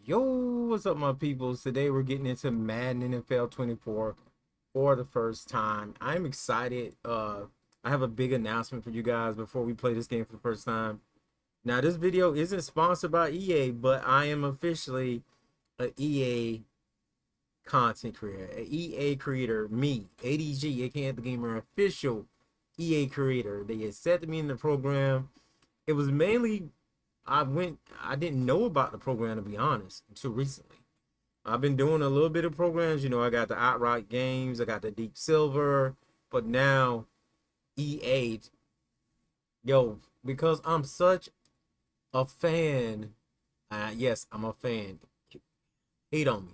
Yo, what's up, my peoples? Today we're getting into Madden NFL 24 for the first time. I'm excited. I have a big announcement for you guys before we play this game for the first time. Now, this video isn't sponsored by EA, but I am officially a EA content creator, a EA creator. Me, ADG, aka the Gamer, official EA creator. They accepted me in the program. It was mainly I didn't know about the program, to be honest, until recently. I've been doing a little bit of programs, I got the Outright Games, I got the Deep Silver, but now EA, because I'm such a fan, yes, I'm a fan, hate on me.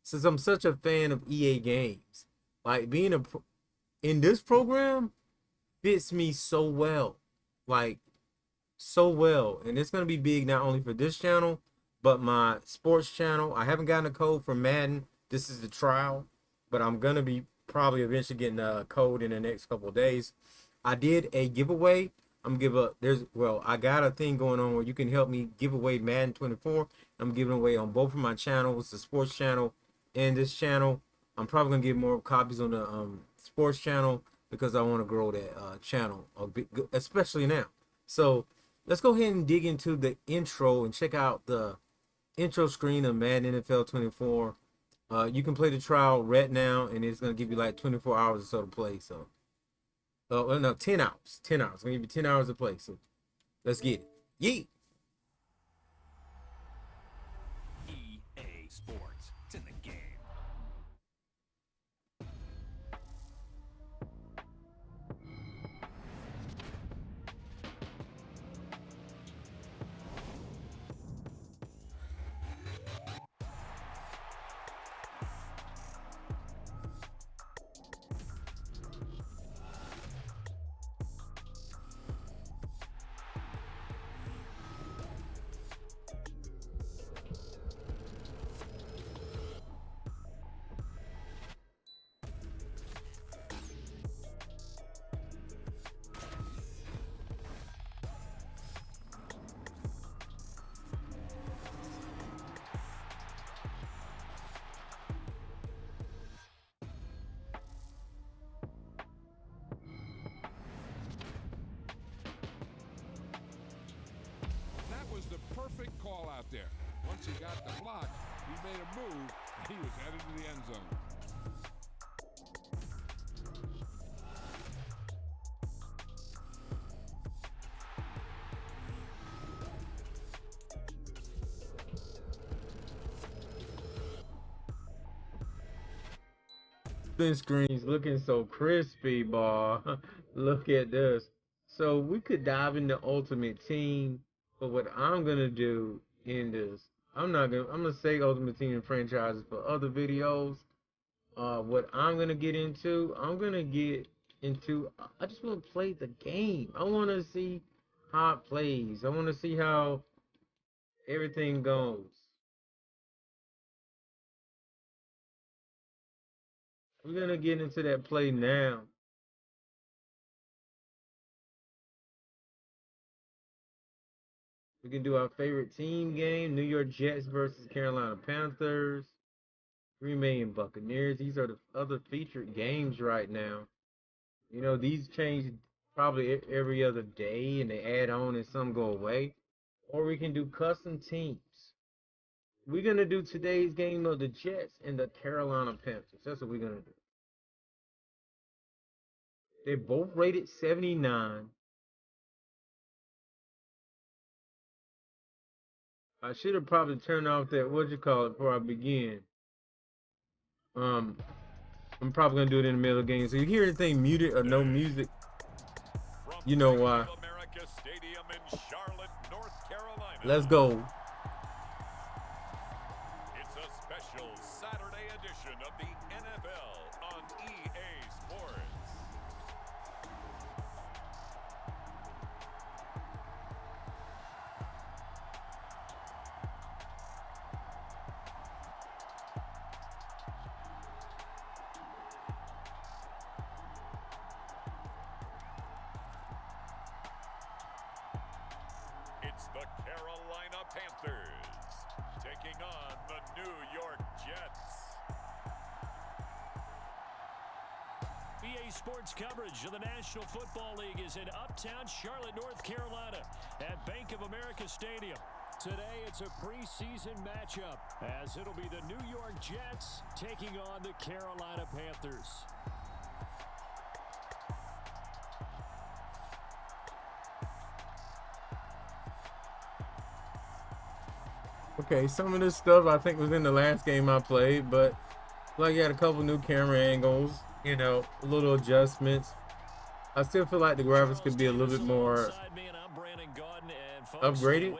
Since I'm such a fan of EA games, like in this program fits me so well. Like, so well, and it's going to be big not only for this channel but my sports channel. I haven't gotten a code for Madden. This is the trial, but I'm going to be probably eventually getting a code in the next couple of days. I did a giveaway. I got a thing going on where you can help me give away Madden 24. I'm giving away on both of my channels, the sports channel and this channel. I'm probably going to get more copies on the sports channel because I want to grow that channel a bit, especially now. So let's go ahead and dig into the intro and check out the intro screen of Madden NFL 24. You can play the trial right now, and it's going to give you like 24 hours or so to play. So, well, no, 10 hours. 10 hours. It's going to give you 10 hours to play. So, let's get it. Yeet. EA Sports. It's in the game. That was the perfect call out there. Once he got the block, he made a move, and he was headed to the end zone. Spin screen's looking so crispy, boy. Look at this. So we could dive into Ultimate Team, but what I'm gonna do in this, I'm gonna say Ultimate Team and franchises for other videos. What I'm gonna get into. I just want to play the game. I want to see how it plays. I want to see how everything goes. We're gonna get into that play now. We can do our favorite team game: New York Jets versus Carolina Panthers, Green Bay and Buccaneers. These are the other featured games right now. These change probably every other day, and they add on and some go away. Or we can do custom teams. We're gonna do today's game of the Jets and the Carolina Panthers. That's what we're gonna do. They're both rated 79. I should have probably turned off that before I begin. Um, I'm probably gonna do it in the middle of the game. So you hear anything muted or no music, you know why. Stadium in Charlotte, North Carolina. Let's go. It's a special Saturday edition of the NFL on EA Sports. It's the Carolina Panthers taking on sports coverage of the National Football League is in uptown Charlotte, North Carolina at Bank of America Stadium. Today, it's a preseason matchup as it'll be the New York Jets taking on the Carolina Panthers. Okay, some of this stuff I think was in the last game I played, but like you had a couple new camera angles, you know, little adjustments. I still feel like the graphics could be a little bit more upgraded.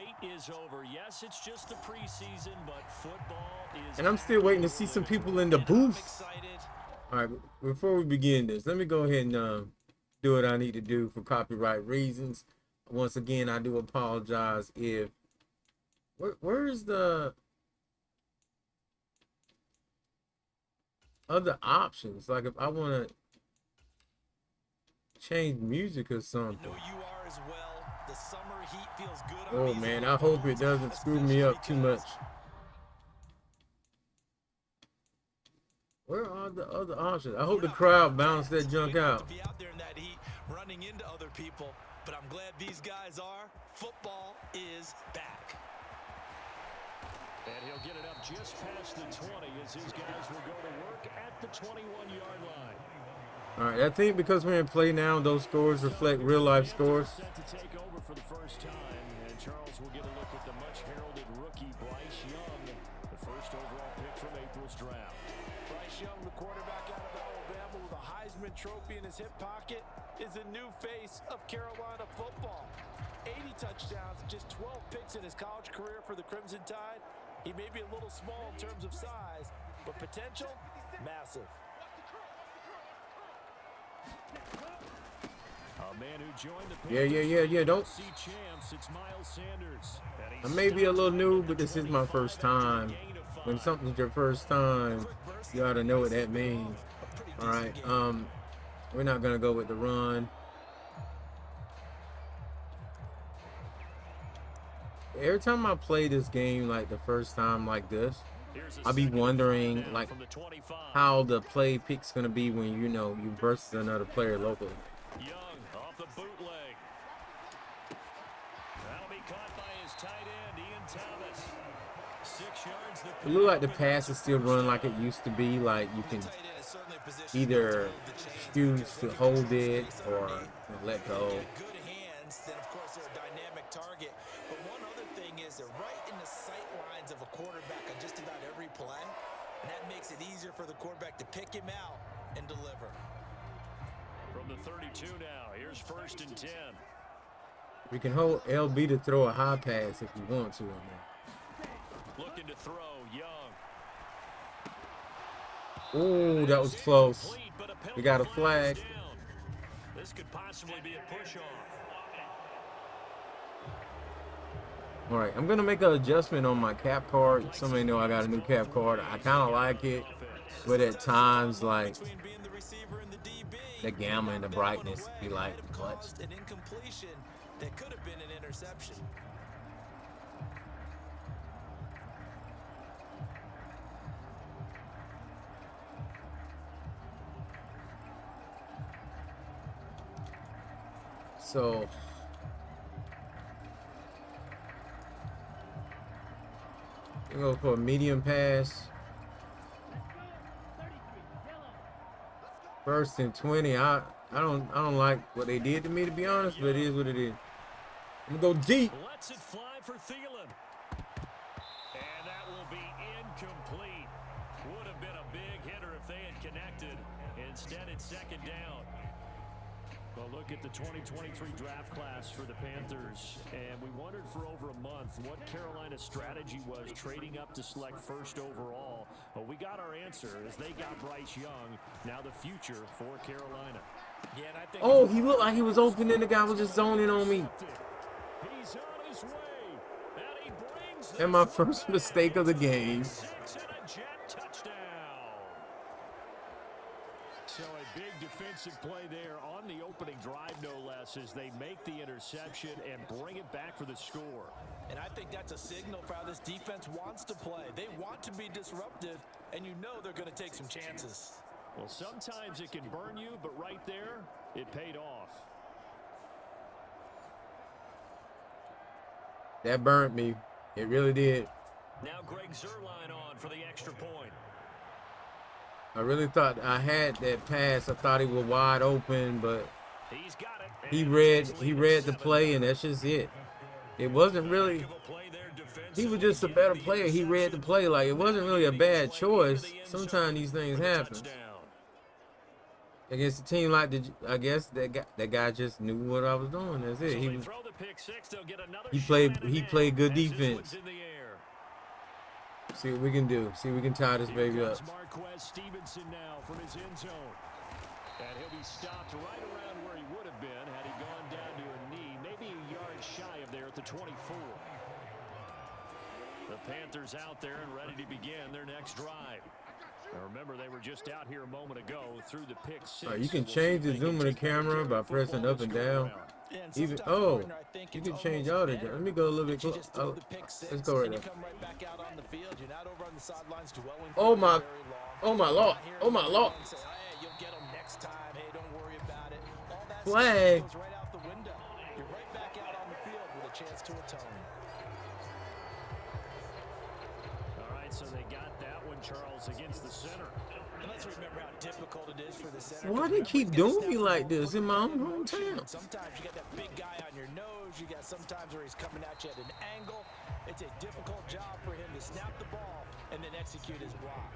Yes, it's just the preseason, but football is. And I'm still waiting to see some people in the booth. All right, before we begin this, let me go ahead and do what I need to do for copyright reasons. Once again, I do apologize if where is the other options? Like if I want to change music or something. Oh man, I hope it doesn't screw me up too much. Where are the other options? I hope the crowd balanced that junk out. Be out there in that heat, running into other people, but I'm glad these guys are. Football is back. And he'll get it up just past the 20 as his guys will go to work at the 21-yard line. All right, I think because we're in play now, those scores reflect real-life scores. Set to take over for the first time, and Charles will get a look at the much-heralded rookie Bryce Young, the first overall pick from April's draft. Bryce Young, the quarterback out of Alabama with a Heisman Trophy in his hip pocket, is the new face of Carolina football. 80 touchdowns, just 12 picks in his college career for the Crimson Tide. He may be a little small in terms of size, but potential, massive. A man who joined the Panthers Yeah. Don't. Champs, it's Miles Sanders. I may be a little new, but this is my first time. When something's your first time, you ought to know what that means. All right. We're not gonna go with the run. Every time I play this game, like the first time like this, I'll be wondering like how the play pick's gonna be when you know you versus another player locally. Young off the bootleg. That'll be caught by his tight end, Ian Thomas. 6 yards. It looks like the pass is still running like it used to be. Like you can either choose to hold it or let go. Good hands, then of course they're a dynamic target. But one other thing is they're right in the sight lines of a quarterback on just about every play, and that makes it easier for the quarterback to pick him out and deliver. From the 32 now, here's 1st and 10. We can hold LB to throw a high pass if we want to. Looking to throw, Young. Oh, that was close. We got a flag. This could possibly be a push-off. All right, I'm gonna make an adjustment on my cap card. Somebody know I got a new cap card. I kind of like it, but at times, like the gamma and the brightness be like clutch. An incompletion that could have been an interception. So we go for a medium pass. 1st and 20. I don't like what they did to me, to be honest, but it is what it is. I'm gonna go deep. Lets it fly for Thielen. And that will be incomplete. Would have been a big hitter if they had connected. Instead, it's 2nd down. Well, look at the 2023 draft class for the Panthers, and we wondered for over a month what Carolina's strategy was trading up to select 1st overall. Well, we got our answer as they got Bryce Young, now the future for Carolina. Yeah, and I think He looked like he was open and the guy was just zoning on me. He's on his way, and he brings And my first mistake of the game. 6 and a Jet touchdown. So a big defensive play there on the opening drive, no less, as they make the interception and bring it back for the score. And I think that's a signal for how this defense wants to play. They want to be disruptive, and you know they're going to take some chances. Well, sometimes it can burn you, but right there, it paid off. That burnt me. It really did. Now Greg Zuerlein on for the extra point. I really thought I had that pass. I thought he was wide open, but He's got it. he read the play, and that's just it. It wasn't really. He was just a better player. He read the play. Like, it wasn't really a bad choice. Sometimes these things happen. Against a team like I guess that guy just knew what I was doing. That's it. He played good defense. See what we can do. See if we can tie this baby up. Stevenson now from his end zone. And he'll be stopped right around where he would have been had he gone down to a knee, maybe a yard shy of there at the 24. The Panthers out there and ready to begin their next drive. Now remember, they were just out here a moment ago through the pick six. You can change the zoom of the camera by pressing up and down. Even you can change all that. Let me go a little bit closer. Let's go right there. Oh my Lord! Oh my Lord! Flag. All right, so they got that one, Charles, against the center. And let's remember how difficult it is for the center. Why they keep doing me like this in my own hometown? Sometimes you got that big guy on your nose. You got sometimes where he's coming at you at an angle. It's a difficult job for him to snap the ball and then execute his block.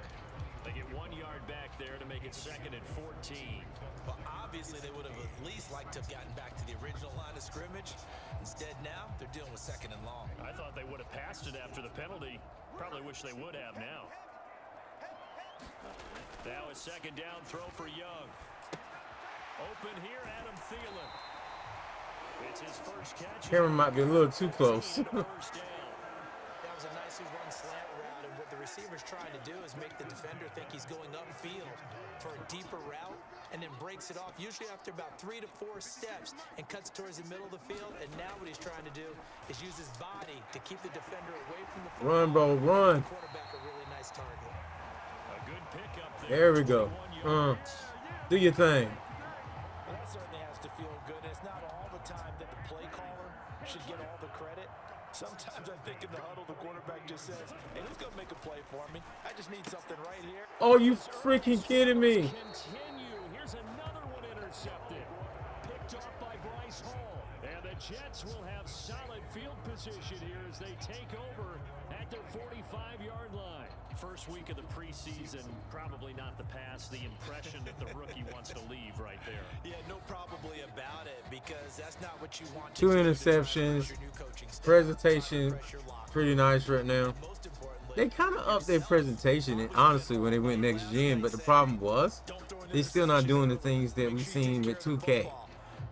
They get 1 yard back there to make it 2nd and 14. Well, obviously they would have at least liked to have gotten back to the original line of scrimmage. Instead now, they're dealing with 2nd and long. I thought they would have passed it after the penalty. Probably wish they would have now. Now a 2nd down throw for Young. Open here, Adam Thielen. It's his first catch. Camera might be a little too close. That was a nicely run slant route, and what the receiver's trying to do is make the defender think he's going upfield for a deeper route, and then breaks it off, usually after about 3 to 4 steps, and cuts towards the middle of the field. And now what he's trying to do is use his body to keep the defender away from the football. Run, bro, run. Quarterback, a really nice target. A good pickup There we go. Do your thing. Well, that certainly has to feel good. It's not all the time that the play caller should get all the credit. Sometimes I think in the huddle, the quarterback just says, hey, who's going to make a play for me? I just need something right here. Oh, you freaking kidding me. Continue. Here's another one intercepted. Picked off by Bryce Hall. And the Jets will have solid field position here as they take over at their 45-yard line. First week of the preseason, probably not the pass, the impression that the rookie wants to leave right there. Yeah, no probably about it, because that's not what you want to 2 do. interceptions. Presentation pretty nice right now. They kind of upped their presentation, and honestly, when they went next gen, but the problem was they're still not doing the things that we've seen with 2K.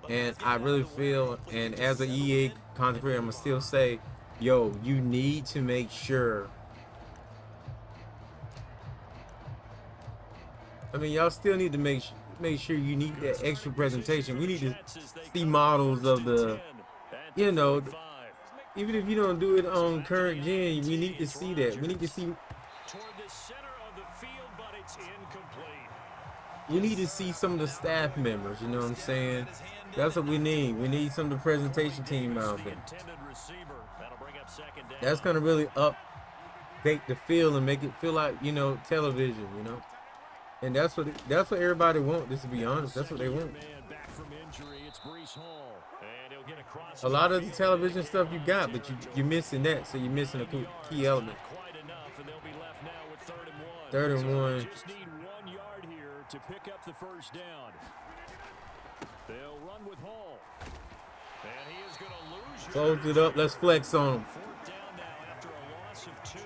And I really feel, and as an EA content creator, I'm going to still say, yo, you need to make sure. I mean, y'all still need to make sure you need that extra presentation. We need to see models of the, you know, even if you don't do it on current gen, we need to see that. We need to see. Toward the center of the field, but it's incomplete. We need to see some of the staff members. You know what I'm saying? That's what we need. We need some of the presentation team out there. That's gonna really update the field and make it feel like, you know, television. You know. And that's what everybody wants. Just to be honest, that's what they want. A lot of the television stuff you got, but you're missing that, so you're missing a key element. 3rd and 1. Just need 1 yard here to pick up the first down. They'll run with Hall, and he is going to lose. Close it up. Let's flex on him. 4th down now after a loss of 2.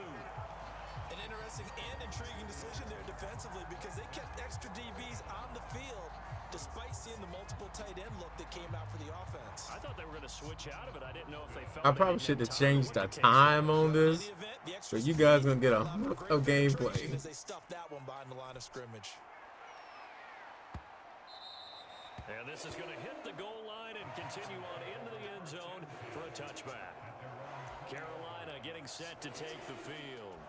An interesting and intriguing decision there defensively, because they kept extra DBs on the field despite seeing the multiple tight end look that came out for the offense. I thought they were going to switch out of it. I didn't know if they felt. I probably should have changed the time on this, so you guys gonna get a gameplay. They stuffed that one behind the line of scrimmage. And this is going to hit the goal line and continue on into the end zone for a touchback. Carolina getting set to take the field.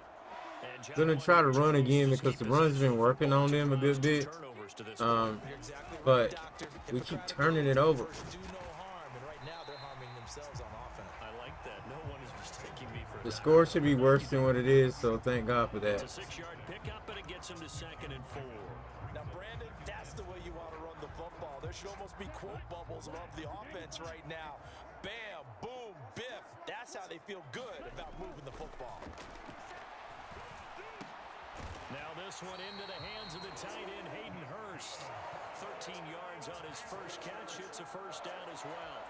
Gonna try to run again because the run's been working on them a bit. But we keep turning it over. The score should be worse than what it is, so thank God for that. It's a 6-yard pickup, and it gets him to 2nd and 4. Now, Brandon, that's the way you want to run the football. There should almost be quote bubbles above the offense right now. Bam, boom, biff. That's how they feel good about moving the football. Now this one into the hands of the tight end, Hayden Hurst. 13 yards on his first catch. It's a first down as well.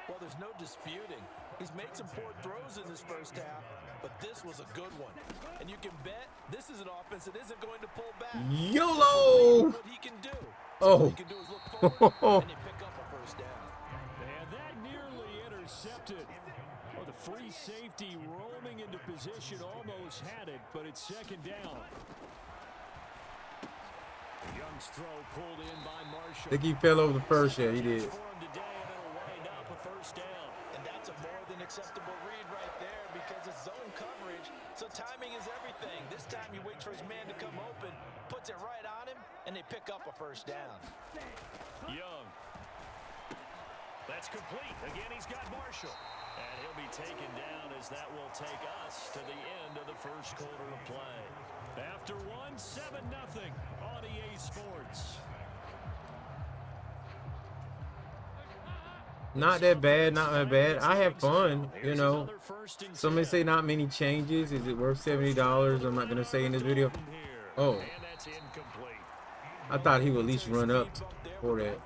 Well, there's no disputing. He's made some poor throws in this first half, but this was a good one. And you can bet this is an offense that isn't going to pull back. YOLO! What he can do. Oh. What he can do is look forward, and they pick up a first down. And that nearly intercepted. Well, the free safety roaming into position almost had it, but it's 2nd down. Young's throw pulled in by Marshall. I think he fell over the first. Yeah, he did. And that's a more than acceptable read right there because it's zone coverage, so timing is everything. This time he waits for his man to come open, puts it right on him, and they pick up a first down. Young. That's complete. Again, he's got Marshall. And he'll be taken down as that will take us to the end of the first quarter of play. After one, 7-0 on EA Sports. Not that bad, not that bad. I have fun, you know. Some may say not many changes. Is it worth $70? I'm not gonna say in this video. Oh, I thought he would at least run up for that.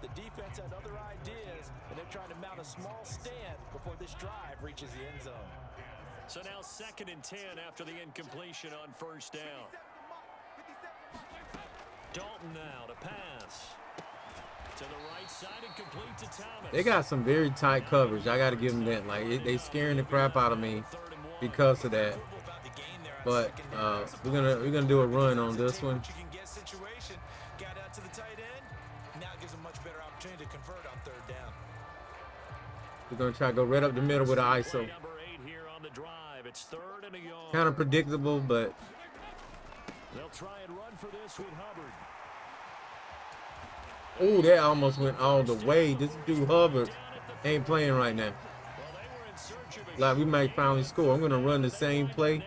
The defense has other ideas, and they're trying to mount a small stand before this drive reaches the end zone. So now 2nd and 10 after the incompletion on first down. Dalton now to pass. To the right side and complete to Thomas. They got some very tight coverage. I got to give them that. Like they scaring the crap out of me because of that. But we're gonna do a run on this one. Got out to the tight end. Now gives a much better opportunity to convert on 3rd down. We're gonna try to go right up the middle with the ISO. Kind of predictable, but they'll try and run for this with Hubbard. Oh, that almost went all the way. This dude Hubbard ain't playing right now. Like we might finally score. I'm gonna run the same play.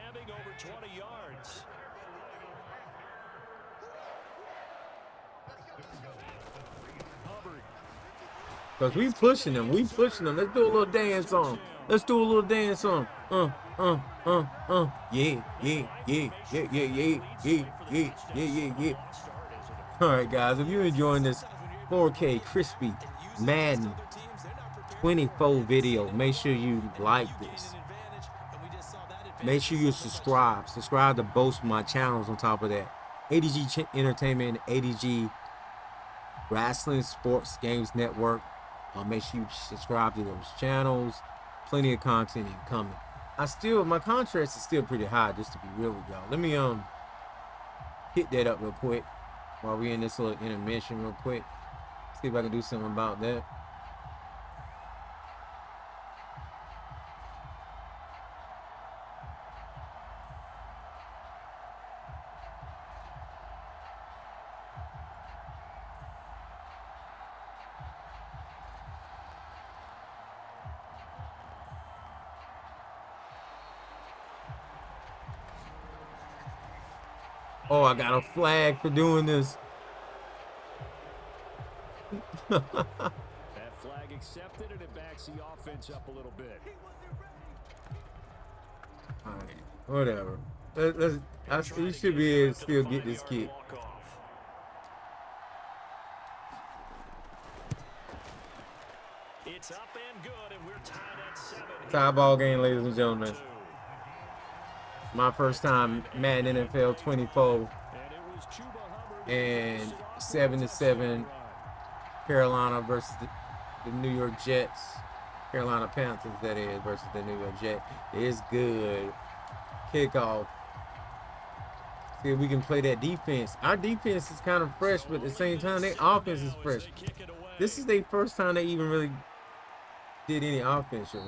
Cause we pushing them. We pushing them. Let's do a little dance on. Let's do a little dance on. Yeah. All right, guys. If you're enjoying this 4K crispy Madden 24 video, make sure you like this. Make sure you subscribe. Subscribe to both of my channels on top of that. ADG Entertainment, ADG Wrestling Sports Games Network. Make sure you subscribe to those channels. Plenty of content incoming. My contrast is still pretty high, just to be real with y'all. Let me hit that up real quick while we're in this little intermission real quick. See if I can do something about that. Oh, I got a flag for doing this. That flag accepted, and it backs the offense up a little bit. All right, whatever. You should be able to still get this kick. It's up and good, and we're tied at 7. Tie ball game, ladies and gentlemen. My first time Madden NFL 24 and 7-7 Carolina versus the New York Jets. Carolina Panthers, that is, versus the New York Jets. It's good. Kickoff. See if we can play that defense. Our defense is kind of fresh, but at the same time, their offense is fresh. This is their first time they even really did any offense. And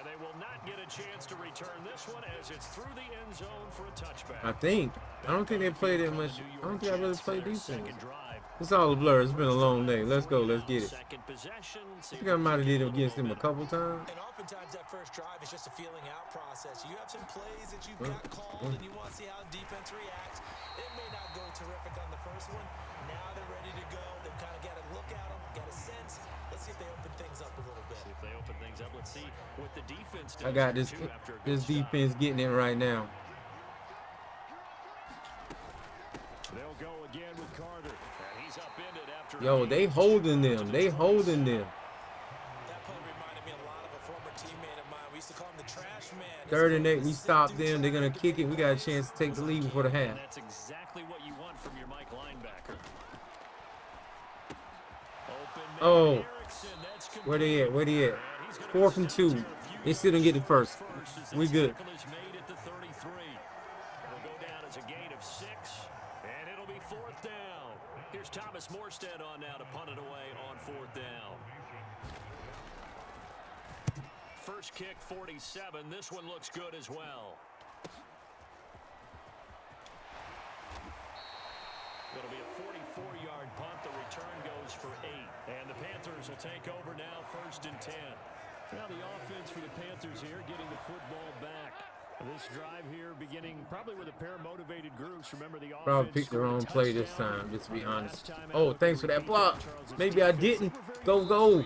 they will not get a chance to return this one as as it's through the end zone for a touchback. I think. I don't think they played that much. I don't think I really played defense. Second drive. It's all a blur. It's been a long day. Let's go. Let's get it. Second possession. I think I might have did it against them a couple times. And oftentimes that first drive is just a feeling out process. You have some plays that you've got called and you want to see how defense reacts. It may not go terrific on the first one. Now they're ready to go. They've kind of got to look at them, got a sense. Let's see if they open things up a little bit. See if they open things up. Let's see what the defense does. I got this defense getting it right now. They'll go again with Carter. And he's upended after. Yo, they holding them. They holding them. That play reminded me a lot of a former teammate of mine. We used to call him the trash man. 3rd and 8, we stop them. They're gonna kick it. We got a chance to take the lead before the half. And that's exactly what you want from your Mike linebacker. Oh, where they at? Where they at? 4th and 2. They still didn't get the first. We good. Will go down as a gain of 6, and it'll be 4th down. Here's Thomas Morstead on now to punt it away on 4th down. First kick, 47. This one looks good as well. It'll be a 44-yard punt. The return goes for 8. And the Panthers will take over now, 1st and 10. Now the offense for the Panthers here getting the football back. This drive here beginning probably with a pair of motivated groups. Remember the offense Probably picked the wrong play this time, just to be honest. Oh, thanks for that block. Maybe I didn't. Go, go.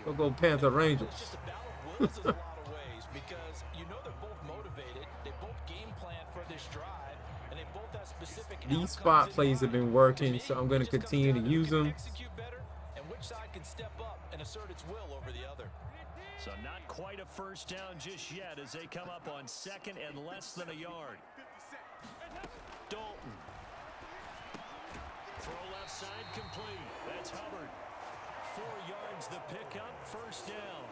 Go, go, Panther Rangers. It's just a battle of wills in a lot of ways because you know they're both motivated. They both game plan for this drive, and they both have specific. These spot plays have been working, so I'm going to continue to use them. Execute better, and which side can step up and assert its will over the other. So not quite a first down just yet as they come up on 2nd and less than a yard. Dalton. Throw left side complete. That's Hubbard. 4 yards the pickup, 1st down.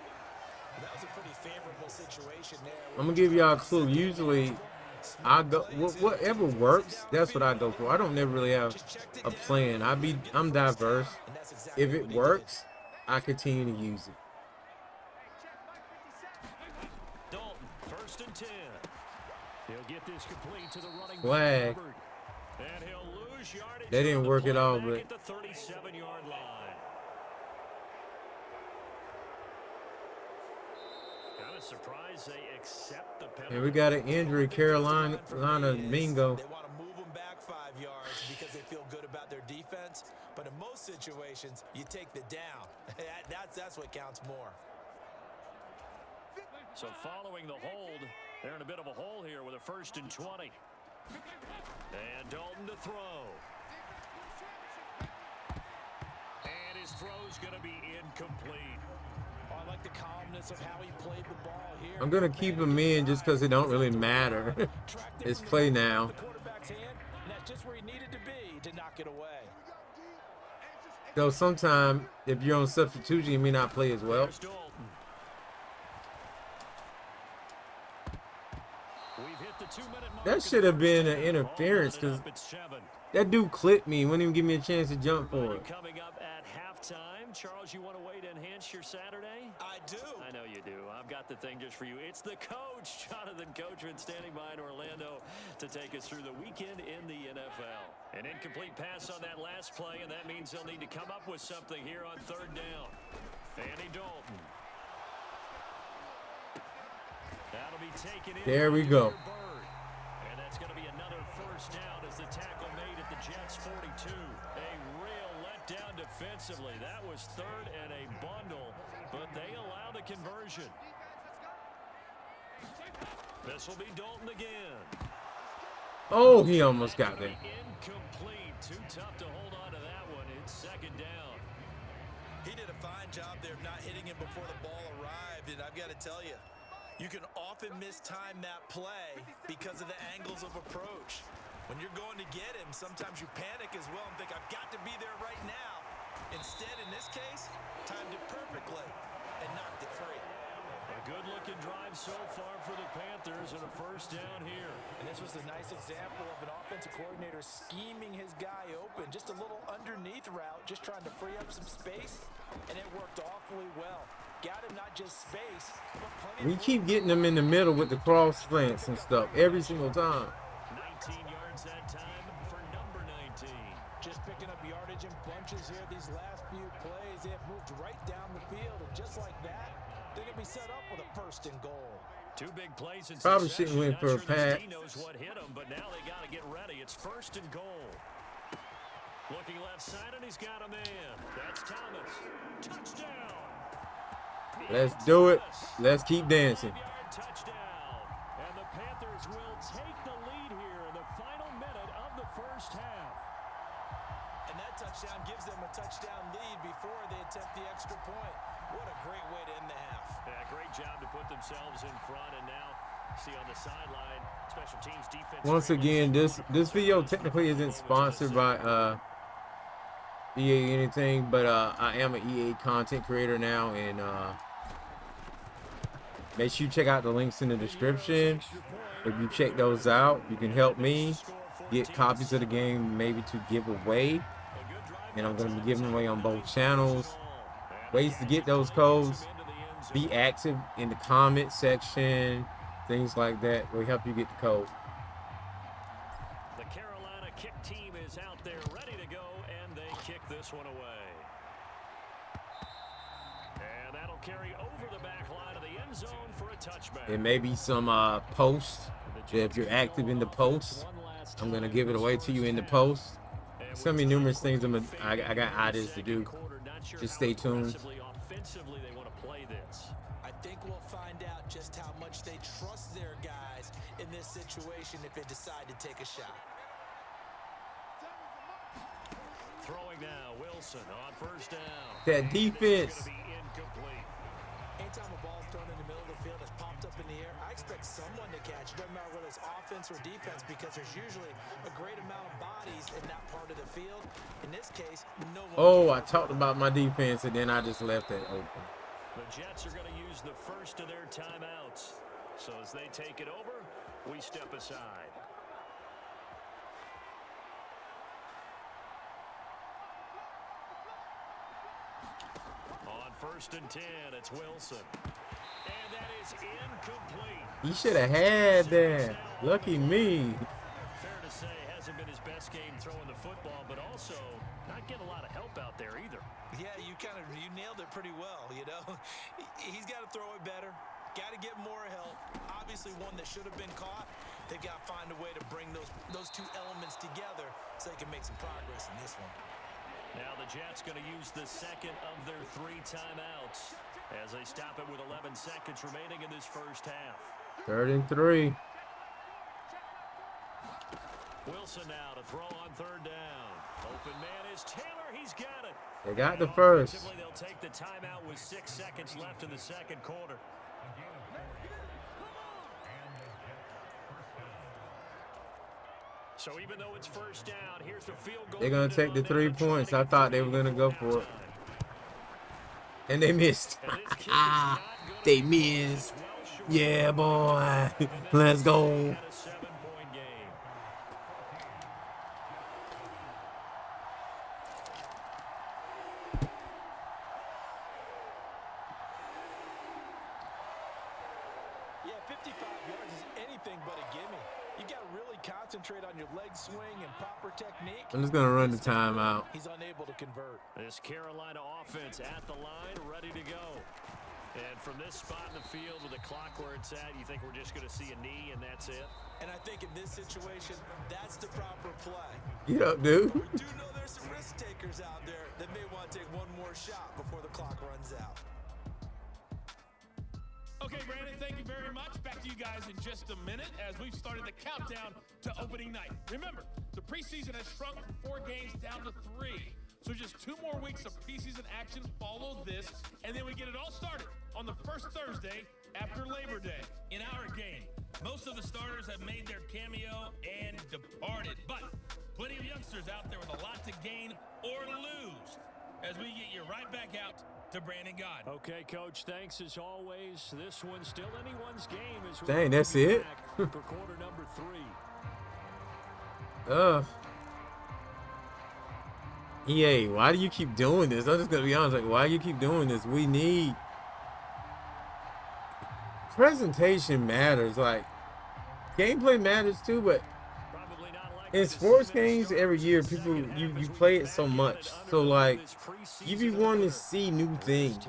That was a pretty favorable situation there. I'm going to give y'all a clue. Usually, I go whatever works, that's what I go for. I don't never really have a plan. I'm diverse. If it works, I continue to use it. Dalton, 1st and 10. He'll get this complete to the running Flag. back, Hubbard. And he'll lose yardage. They didn't work at all, back but at the 37-yard line. Kind of surprised they accept the penalty. and we got an injury. Carolina Mingo. They want to move them back 5 yards because they feel good about their defense. But in most situations, you take the down. That's what counts more. So following the hold, they're in a bit of a hole here with a 1st and 20. And Dalton to throw. And his throw's going to be incomplete. Oh, I like the calmness of how he played the ball here. I'm going to keep him in just because it don't really matter. It's play now. The quarterback's hand, and that's just where he needed to be to knock it away. Though sometimes, if you're on substitution, you may not play as well. There's Dalton. We've hit the 2-minute mark. That should have been an interference because It's 7. that dude clipped me. Wouldn't even give me a chance to jump for it. Coming up at halftime. Charles, you want a way to enhance your Saturday? I do. I know you do. I've got the thing just for you. It's the coach, Jonathan Coachman, standing by in Orlando to take us through the weekend in the NFL. An incomplete pass on that last play, and that means they'll need to come up with something here on 3rd down. Andy Dalton. That'll be taken in. There we go. And that's going to be another 1st down as the tackle made at the Jets 42. A real letdown defensively. That was 3rd and a bundle, but they allow the conversion. This will be Dalton again. Oh, he almost got there. Incomplete. Too tough to hold on to that one. It's 2nd down. He did a fine job there of not hitting him before the ball arrived, and I've got to tell you, you can often mistime that play because of the angles of approach. When you're going to get him, sometimes you panic as well and think, I've got to be there right now. Instead, in this case, timed it perfectly and knocked it free. A good-looking drive so far for the Panthers and a 1st down here. And this was a nice example of an offensive coordinator scheming his guy open. Just a little underneath route, just trying to free up some space, and it worked awfully well. Got him not just space, but plenty We of keep room. getting them in the middle with the cross slants and stuff every single time. 19 yards that time for number 19. Just picking up yardage in bunches here. These last few plays, they have moved right down the field, and just like that, they're going to be set up with a 1st and goal. 2 big plays in Probably succession. shouldn't win Not for a sure this pass. D knows what hit him, but now they got to get ready. It's 1st and goal. Looking left side, and he's got a man. That's Thomas. Touchdown. Let's do it. Let's keep dancing. 5-yard touchdown. And the Panthers will take the lead here in the final minute of the first half. And that touchdown gives them a touchdown lead before they attempt the extra point. What a great way to end the half. Yeah, great job to put themselves in front, and now see on the sideline, special teams defense. Once again, this video technically isn't sponsored by EA anything, but I am an EA content creator now, and make sure you check out the links in the description. If you check those out, you can help me get copies of the game, maybe to give away, and I'm going to be giving away on both channels. Ways to get those codes: be active in the comment section, things like that will help you get the code. The Carolina kick team is out there ready to go, and they kick this one away. And that'll carry over the back line of the end zone for a touchback. It may be some posts. If you're active in the posts, I'm gonna give it away to you in the post. It's gonna be numerous things. I got ideas to do. Just stay tuned. Offensively, they want to play this. I think we'll find out just how much they trust their guys in this situation if they decide to take a shot. Throwing now, Wilson on 1st down. That defense. It's gonna be incomplete. Anytime a ball's thrown in the middle of the field, it's popped up in the air, I expect someone to catch it, no matter whether it's offense or defense, because there's usually a great amount of bodies in that part of the field. In this case, no one. Oh, I talked about my defense, and then I just left it open. The Jets are going to use the first of their timeouts. So as they take it over, we step aside. On 1st and 10, it's Wilson. And that is incomplete. He should have had that. Lucky me. Fair to say, hasn't been his best game throwing the football, but also not getting a lot of help out there either. Yeah, you nailed it pretty well, you know. He's got to throw it better. Got to get more help. Obviously one that should have been caught. They've got to find a way to bring those 2 elements together so they can make some progress in this one. Now the Jets going to use the second of their 3 timeouts as they stop it with 11 seconds remaining in this first half. 3rd and 3. Wilson now to throw on 3rd down. Open man is Taylor. He's got it. They got the first. Offensively, they'll take the timeout with 6 seconds left in the second quarter. So even though it's 1st down, here's the field goal. They're going to take the 3 points. I thought they were going to go for it. And they missed. They missed. Yeah, boy. Let's go. Yeah, 55 yards is anything but a gimme. You got to really concentrate on your leg swing and proper technique. I'm just going to run the timeout. He's unable to convert. This Carolina offense at the line, ready to go. And from this spot in the field with the clock where it's at, you think we're just going to see a knee and that's it? And I think in this situation, that's the proper play. Get up, dude. We do know there's some risk takers out there that may want to take one more shot before the clock runs out. Okay, Brandon, thank you very much. Back to you guys in just a minute as we've started the countdown to opening night. Remember, the preseason has shrunk from 4 games down to 3. So just 2 more weeks of preseason action follow this, and then we get it all started on the first Thursday after Labor Day. In our game, most of the starters have made their cameo and departed, but plenty of youngsters out there with a lot to gain or lose as we get you right back out to Brandon God. Okay, Coach, thanks as always. This one's still anyone's game. As we Dang, that's it? for quarter number 3. EA, why do you keep doing this? I'm just going to be honest. Like, why do you keep doing this? We need presentation matters. Like, gameplay matters too, but in sports games every year, people you play it so much. So like, you be wanting to see new things,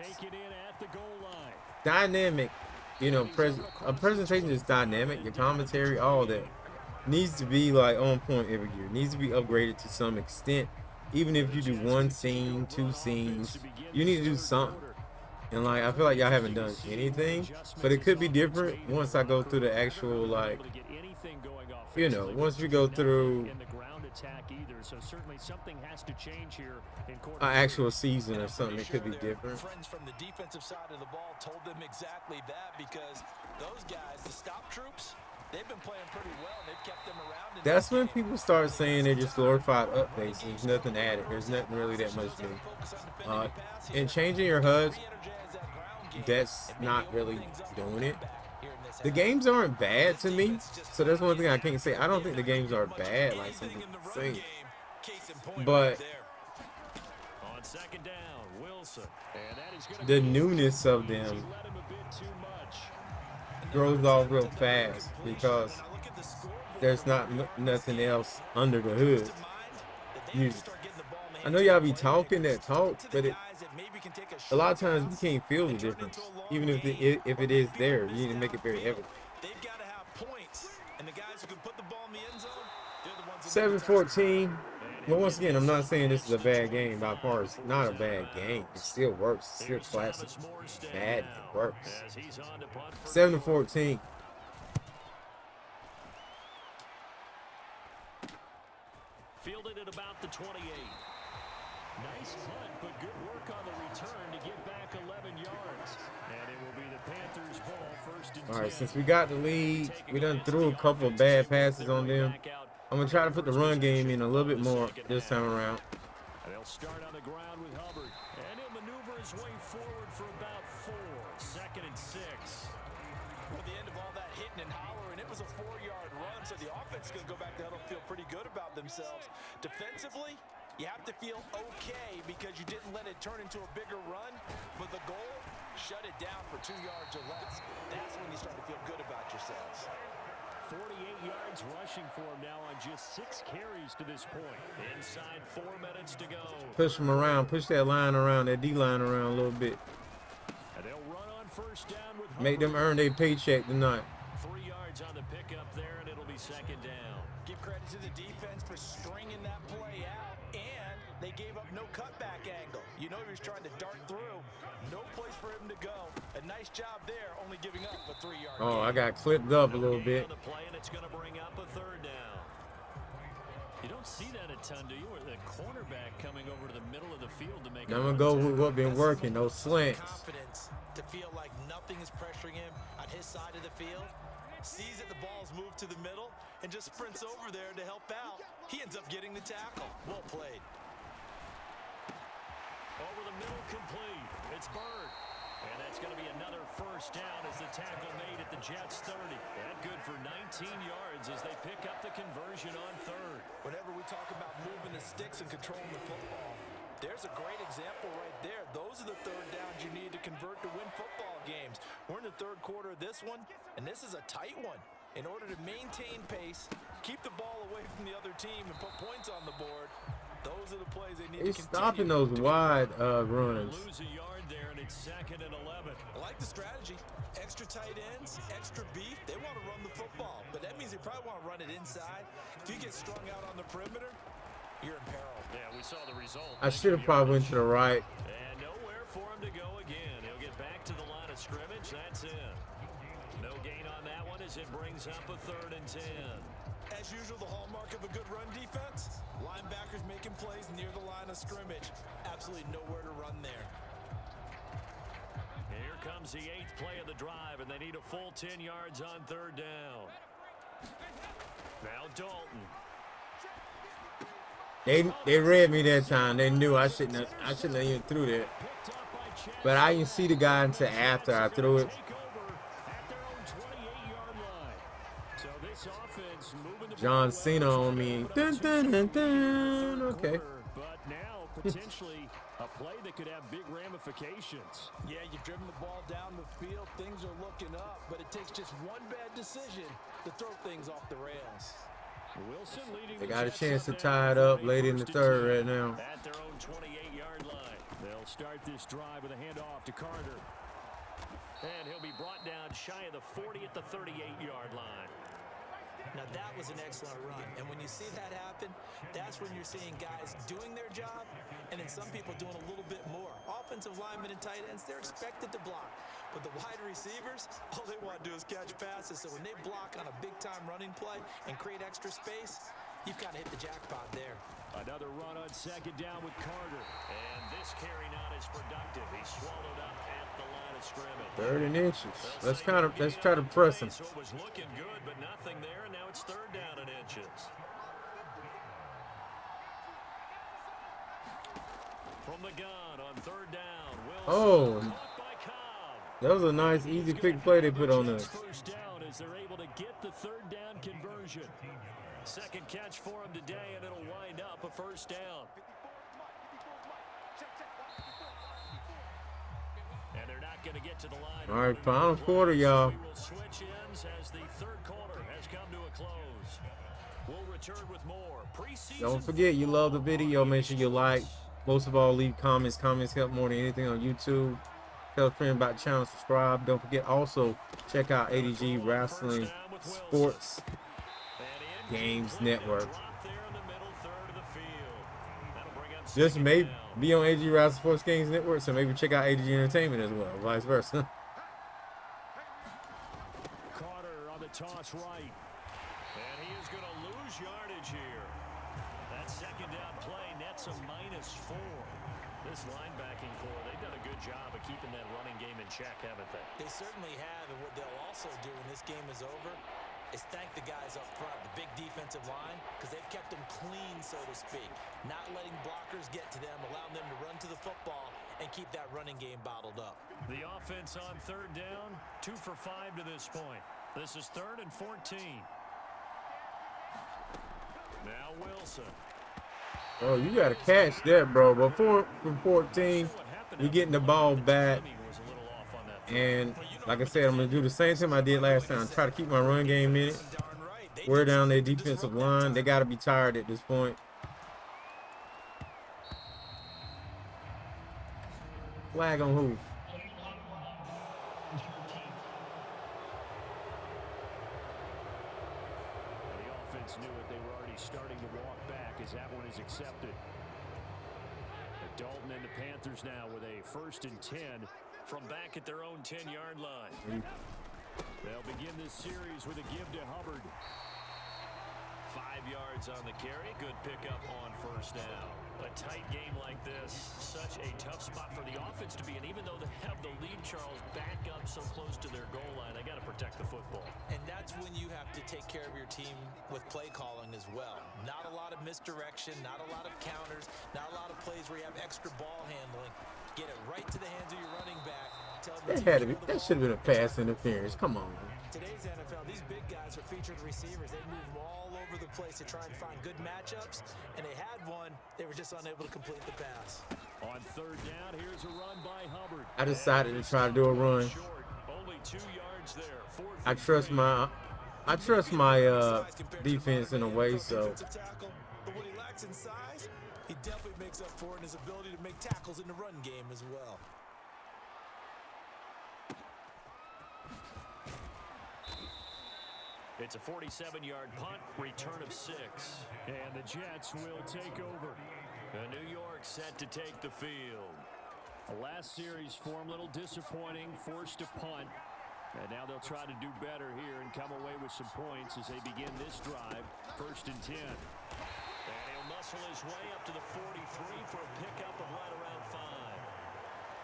dynamic. You know, a presentation is dynamic. Your commentary, all that needs to be like on point every year. It needs to be upgraded to some extent. Even if you do one scene, two scenes, you need to do something. And like, I feel like y'all haven't done anything, but it could be different once I go through the actual, like, you know, once we go through an actual season or something, it could be different. Friends from the defensive side of the ball told them exactly that, because those guys, the stop troops, they've been playing pretty well. They've kept them around. That's when people start saying they're just glorified updates. There's nothing added. There's nothing really that much new. And changing your HUDs, that's not really doing it. The games aren't bad to me, so that's one thing I can't say. I don't think the games are bad, like some people say. But the newness of them grows off real fast because there's not nothing else under the hood. I know y'all be talking that talk, but a lot of times you can't feel the difference, even if it is there. You need to make it very evident. 7-14. Well, once again, I'm not saying this is a bad game by far. It's not a bad game. It still works. It's still classic. Madden, it works. 7-14. Fielded at about the 28. Nice punt, but good work on the return to get back 11 yards. And it will be the Panthers' ball, first and 10. All right, since we got the lead, we done threw a couple of bad passes on them. I'm going to try to put the run game in a little bit more this time around. They'll start on the ground with Hubbard. And he'll maneuver his way forward for about 4. 2nd and 6. At the end of all that hitting and hollering, it was a 4-yard run, so the offense is going to go back to huddle and feel pretty good about themselves. Defensively, you have to feel okay because you didn't let it turn into a bigger run, but the goal, shut it down for 2 yards or less. That's when you start to feel good about yourselves. 48 yards rushing for him now on just 6 carries to this point. Inside 4 minutes to go. Push them around. Push that line around, that D-line around a little bit. And they'll run on first down with Make them earn their paycheck tonight. 3 yards on the pickup there, and it'll be 2nd down. Give credit to the defense for stringing that play out, and they gave up no cutback angle. You know he was trying to dart through. No place for him to go. A nice job there, only giving up a 3-yard Oh, gain. I got clipped up a little bit. The play, and it's going to bring up a 3rd down. You don't see that a ton, do you? Or the cornerback coming over to the middle of the field to make. Now I'm going to go with what's been working, those slants. Confidence to feel like nothing is pressuring him on his side of the field. Sees that the ball's moved to the middle and just sprints over there to help out. He ends up getting the tackle. Well played. Over the middle, complete. It's Bird. And that's going to be another first down as the tackle made at the Jets' 30. And good for 19 yards as they pick up the conversion on 3rd. Whenever we talk about moving the sticks and controlling the football, there's a great example right there. Those are the 3rd downs you need to convert to win football games. We're in the 3rd quarter of this one, and this is a tight one. In order to maintain pace, keep the ball away from the other team, and put points on the board, those are the plays they need He's to continue. stopping those wide runs. Lose a yard there, and it's 2nd and 11. I like the strategy. Extra tight ends, extra beef. They want to run the football, but that means they probably want to run it inside. If you get strung out on the perimeter, you're in peril. Yeah, we saw the result. I should have probably went to the right. And nowhere for him to go again. He'll get back to the line of scrimmage. That's it. No gain on that one as it brings up a 3rd and 10. As usual, the hallmark of a good run defense, linebackers making plays near the line of scrimmage. Absolutely nowhere to run there. Here comes the 8th play of the drive, and they need a full 10 yards on 3rd down. Now Dalton. They read me that time. They knew I shouldn't have even threw that. But I didn't see the guy until after I threw it. John Cena on me. Dun, dun, dun, dun. Okay. potentially a play that could have big ramifications. Yeah, you've driven the ball down the field. Things are looking up, but it takes just one bad decision to throw things off the rails. Wilson leading They the got a Jets chance to now tie it for up a late in the 1st and third 10 right now. at their own 28-yard line. They'll start this drive with a handoff to Carter. And he'll be brought down shy of the 40 at the 38-yard line. Now, that was an excellent run. And when you see that happen, that's when you're seeing guys doing their job and then some people doing a little bit more. Offensive linemen and tight ends, they're expected to block. But the wide receivers, all they want to do is catch passes. So when they block on a big-time running play and create extra space, you've got to hit the jackpot there. Another run on 2nd down with Carter. And this carry not as productive. He swallowed up at the line of scrimmage. 3rd and inches. Let's try to press him. So it was looking good, but nothing there, and now it's 3rd down and inches. From the gun on 3rd down, Wilson Oh, caught by Cobb. that was a nice, easy pick play they put on The us. Jets 1st down as they're able to get the 3rd down conversion. 2nd catch for him today, and it'll wind up a 1st down. And they're not going to get to the line. All right, final quarter, y'all. We will switch ends as the 3rd quarter has come to a close. We'll return with more preseason. Don't forget, you love the video. Make sure you like. Most of all, leave comments. Comments help more than anything on YouTube. Tell a friend about the channel. Subscribe. Don't forget, also check out ADG Wrestling Sports Games Network. Just may be on ADG Wrestling Sports Games Network, so maybe check out ADG Entertainment as well, vice versa. Carter on the toss right. And he is going to lose yardage here. That 2nd down play nets a -4. This linebacking core, they've done a good job of keeping that running game in check, haven't they? They certainly have, and what they'll also do when this game is over is thank the guys up front, the big defensive line, because they've kept them clean, so to speak. Not letting blockers get to them, allowing them to run to the football and keep that running game bottled up. The offense on 3rd down, 2 for 5 to this point. This is 3rd and 14. Now Wilson. Oh, you got to catch that, bro. Before from 14, you're getting the ball back. And like I said, I'm going to do the same thing I did last time. Try to keep my run game in it. Wear down their defensive line. They got to be tired at this point. Flag on who? The offense knew it. They were already starting to walk back as that one is accepted. Dalton and the Panthers now with a 1st and 10 from back at their own 10-yard line. They'll begin this series with a give to Hubbard. 5 yards on the carry. Good pickup on 1st down. A tight game like this, such a tough spot for the offense to be in. Even though they have the lead, Charles, back up so close to their goal line, they got to protect the football. And that's when you have to take care of your team with play calling as well. Not a lot of misdirection, not a lot of counters, not a lot of plays where you have extra ball handling. Get it right to the hands of your running back. That should have been a pass interference. Come on, man. Today's NFL, these big guys are featured receivers. They move them all over the place to try and find good matchups, and they had one. They were just unable to complete the pass. On 3rd down, here's a run by Hubbard. I decided to try to do a run. Only 2 yards there. I trust my defense in a way, so. But what he lacks in size, he definitely makes up for it in his ability to make tackles in the run game as well. It's a 47-yard punt, return of 6. And the Jets will take over. New York set to take the field. The last series for them, a little disappointing, forced to punt. And now they'll try to do better here and come away with some points as they begin this drive, 1st and 10. And he'll muscle his way up to the 43 for a pickup of right around 5.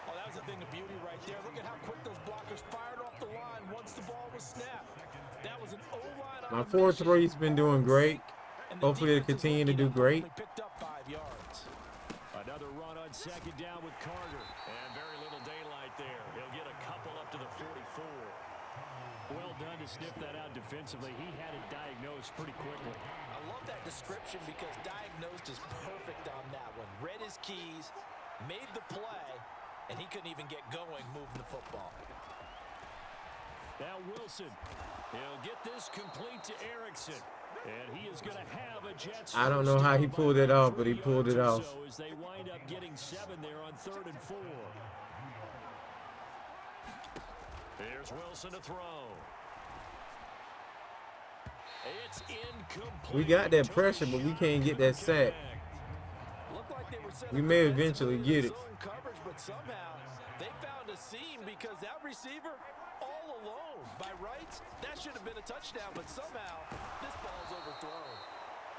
Oh, that was a thing of beauty right there. Look at how quick those blockers fired off the line once the ball was snapped. That was an O-line. My 4-3's been doing great. Hopefully they continue to do great. Picked up 5 yards. Another run on 2nd down with Carter. And very little daylight there. He'll get a couple up to the 44. Well done to sniff that out defensively. He had it diagnosed pretty quickly. I love that description because diagnosed is perfect on that one. Read his keys, made the play, and he couldn't even get going moving the football. Now Wilson. He'll get this complete to Erickson. And he is going to have a Jets. I don't know how he pulled it off, but he pulled it off. So as they wind up getting 7 there on 3rd and 4. Here's Wilson to throw. It's incomplete. We got that pressure, but we can't get that sack. We may eventually get it. Coverage, but somehow they found a seam because that receiver all alone by rights, that should have been a touchdown, but somehow this ball's overthrown.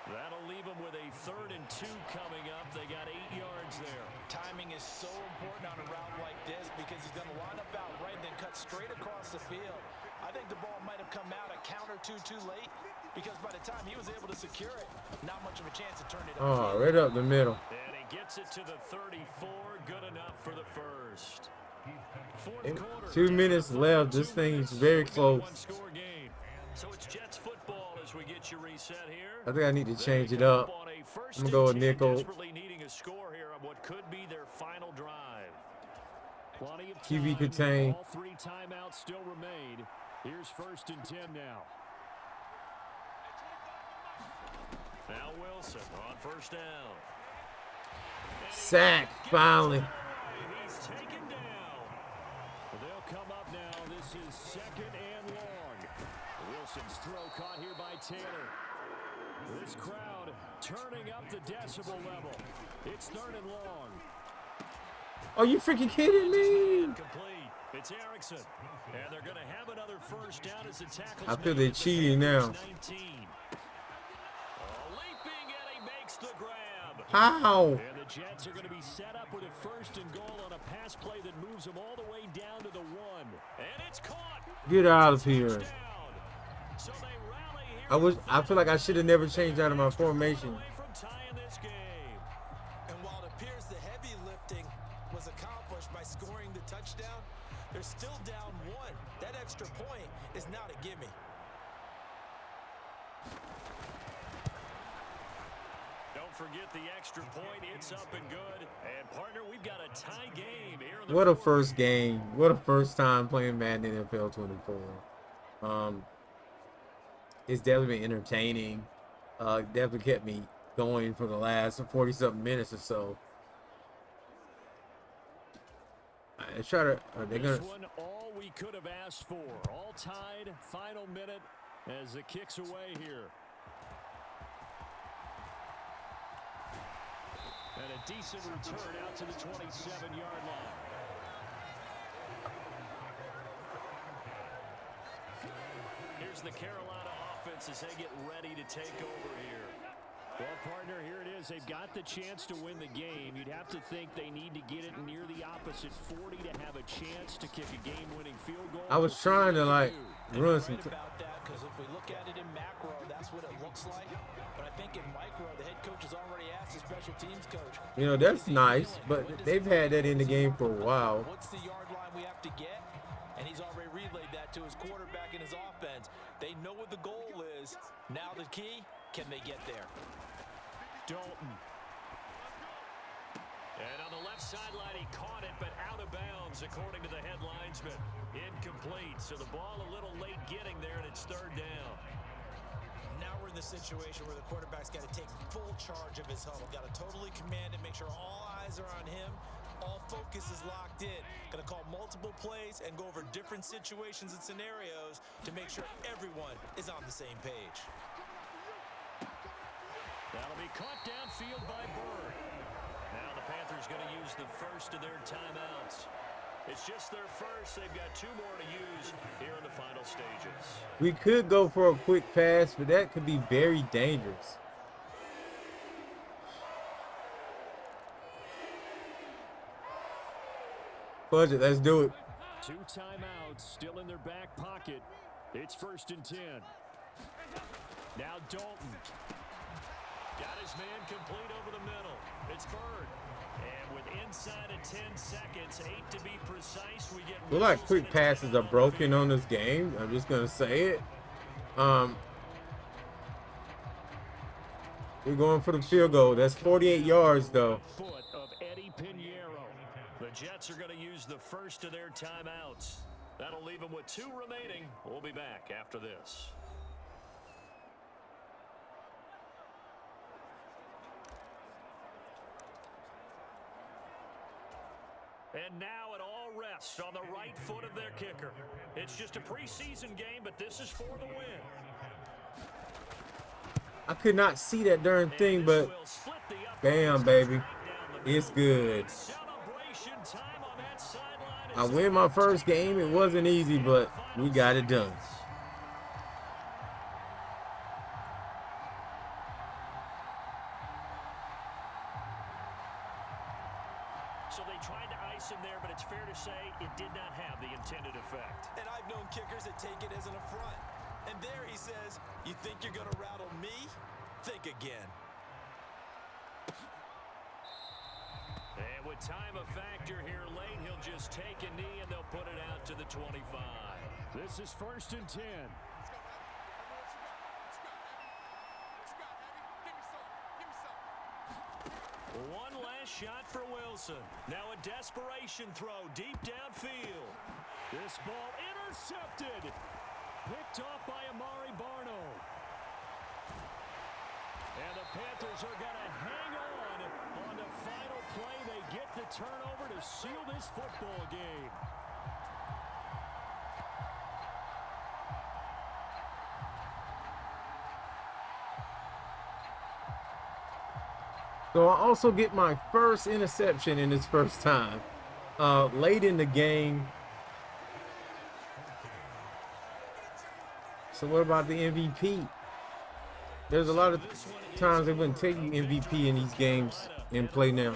That'll leave them with a 3rd and 2 coming up. They got 8 yards there. Timing is so important on a route like this because he's going to line up out right and then cut straight across the field. I think the ball might have come out a count or two too late because by the time he was able to secure it, not much of a chance to turn it up. Oh, right up the middle. And he gets it to the 34. Good enough for the first. 2 minutes left. This thing is very close. So it's Jets football as we get you reset here. I think I need to change it up. I'm gonna go with nickel. Desperately needing a score here on what could be their final drive. Plenty of time. QB contain. All 3 timeouts still remain. Here's 1st and 10 now. Now Wilson on 1st down. Sack finally. He's taken down. They'll come up now. This is 2nd and long. Wilson's throw caught here by Taylor. This crowd turning up the decibel level. It's 3rd and long. Are you freaking kidding me? Complete. It's Erickson. And they're going to have another 1st down as the tackles. I feel they're cheating now. 19. Leaping and he makes the grab. How? And the Jets are going to be set up with a 1st and goal on a pass play that moves them all the way down to the 1. And it's caught. Get out of here. So they rally here. I feel like I should have never changed out of my formation. From tying this game. And while it appears the heavy lifting was accomplished by scoring the touchdown, they're still down 1. That extra point is not a gimme. Don't forget the extra point. It's up and good. And partner, we've got a tie game here in the What a 4th. first game. What a first time playing Madden NFL 24. It's definitely been entertaining. Definitely kept me going for the last 40-something minutes or so. I try to. They're gonna. This one, all we could have asked for. All tied. Final minute as it kicks away here. And a decent return out to the 27-yard line. Here's the Carolina offense as they get ready to take over here. Well, partner, here it is. They've got the chance to win the game. You'd have to think they need to get it near the opposite 40 to have a chance to kick a game-winning field goal. I was trying to like run some. About that, because if we look at it in macro, that's what it looks like. But I think in micro, the head coach has already asked the special teams coach. You know, that's nice, but they've had that in the game for a while. What's the yard line we have to get? And he's already relayed that to his quarterback and his offense. They know what the goal is. Now the key, can they get there? Dalton. And on the left sideline, he caught it, but out of bounds, according to the head linesman. Incomplete. So the ball a little late getting there, and it's 3rd down. Now we're in the situation where the quarterback's got to take full charge of his huddle. Got to totally command it, make sure all eyes are on him. All focus is locked in. Got to call multiple plays and go over different situations and scenarios to make sure everyone is on the same page. That'll be caught downfield by Bird. Now the Panthers going to use the 1st of their timeouts. It's just their first. They've got 2 more to use here in the final stages. We could go for a quick pass, but that could be very dangerous. Fudge it, let's do it. 2 timeouts still in their back pocket. It's 1st and 10. Now Dalton. Got his man complete over the middle. It's Bird. And with inside of 10 seconds, 8 to be precise, we get... I feel like quick passes are broken on this game. I'm just going to say it. We're going for the field goal. That's 48 yards, though. Foot of Eddie Pinheiro. The Jets are going to use the first of their timeouts. That'll leave them with 2 remaining. We'll be back after this. And now it all rests on the right foot of their kicker. It's just a preseason game, but this is for the win. I could not see that darn thing, but bam, baby. It's good. I win my first game. It wasn't easy, but we got it done. So they tried to ice him there, but it's fair to say it did not have the intended effect. And I've known kickers that take it as an affront. And there he says, you think you're going to rattle me? Think again. And with time a factor here late, he'll just take a knee and they'll put it out to the 25. This is 1st and 10. One last shot for Wilson. Now a desperation throw deep downfield. This ball intercepted. Picked off by Amari Barno. And the Panthers are going to hang on the final play. They get the turnover to seal this football game. So I also get my first interception in this first time. Late in the game. So what about the MVP? There's a lot of times they wouldn't take you MVP in these games and play now. And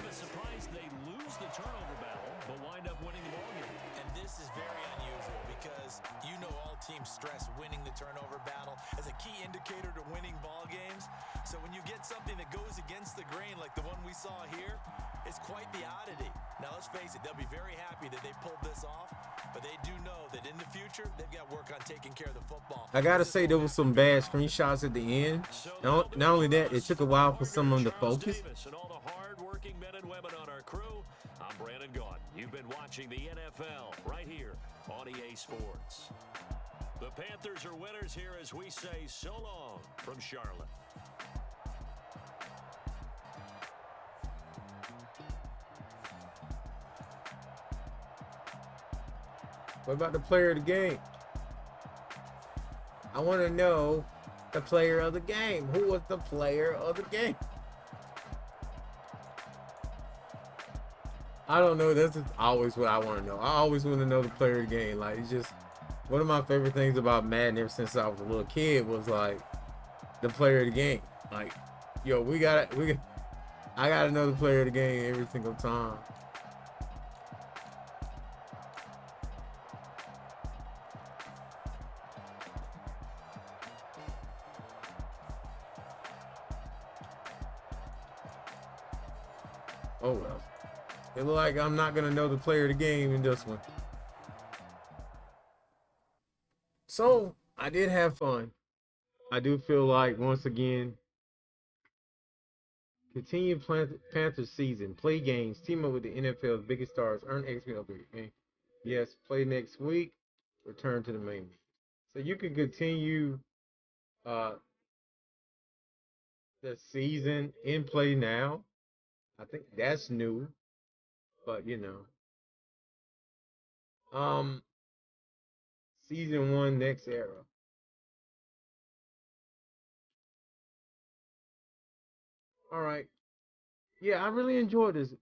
this is very unusual because you know all teams stress winning the turnover battle as a key indicator to winning ball games. So when you get something that goes against the grain like the one we saw here, it's quite the oddity. Now let's face it, they'll be very happy that they pulled this off, but they do know that in the future they've got work on taking care of the football. I gotta say there was some bad screenshots at the end. Not only that, it took a while for some of them to focus. And all the hard-working men and women on our crew. I'm Brandon Gaughan. You've been watching the NFL right here on EA Sports. The Panthers are winners here as we say so long from Charlotte. What about the player of the game? I want to know the player of the game. Who was the player of the game? I don't know. That's just always what I want to know. I always want to know the player of the game. Like, it's just one of my favorite things about Madden ever since I was a little kid was like the player of the game. Like, yo, I gotta know the player of the game every single time. Oh well. It look like I'm not gonna know the player of the game in this one. So I did have fun. I do feel like once again, continue Panthers season, play games, team up with the NFL's biggest stars, earn XP upgrade. Okay? Yes, play next week, return to the main. So you can continue the season in play now. I think that's new, but you know, season 1 next era. All right, yeah, I really enjoyed this.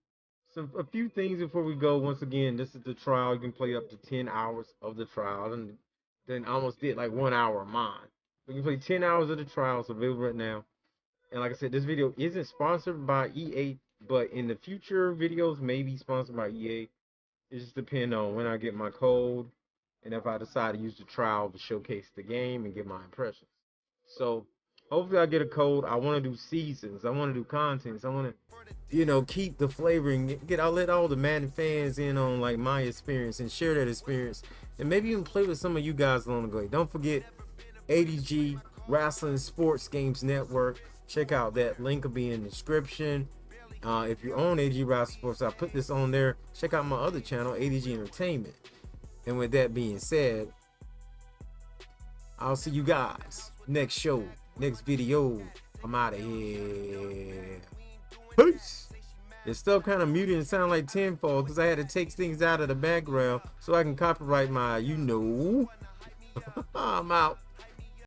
A few things before we go. Once again, this is the trial. You can play up to 10 hours of the trial, and then I almost did like 1 hour of mine. You can play 10 hours of the trial. It's available right now. And like I said, this video isn't sponsored by EA, but in the future videos may be sponsored by EA. It just depends on when I get my code and if I decide to use the trial to showcase the game and get my impressions. So Hopefully I get a code. I want to do seasons. I want to do contents. I want to, keep the flavoring. I'll let all the Madden fans in on like my experience and share that experience. And maybe even play with some of you guys along the way. Don't forget ADG Wrestling Sports Games Network. Check out that link will be in the description. If you're on ADG Wrestling Sports, I'll put this on there. Check out my other channel, ADG Entertainment. And with that being said, I'll see you guys next show, next video. I'm out of here. Peace. This stuff kind of muted and sound like tinfoil because I had to take things out of the background so I can copyright my, I'm out.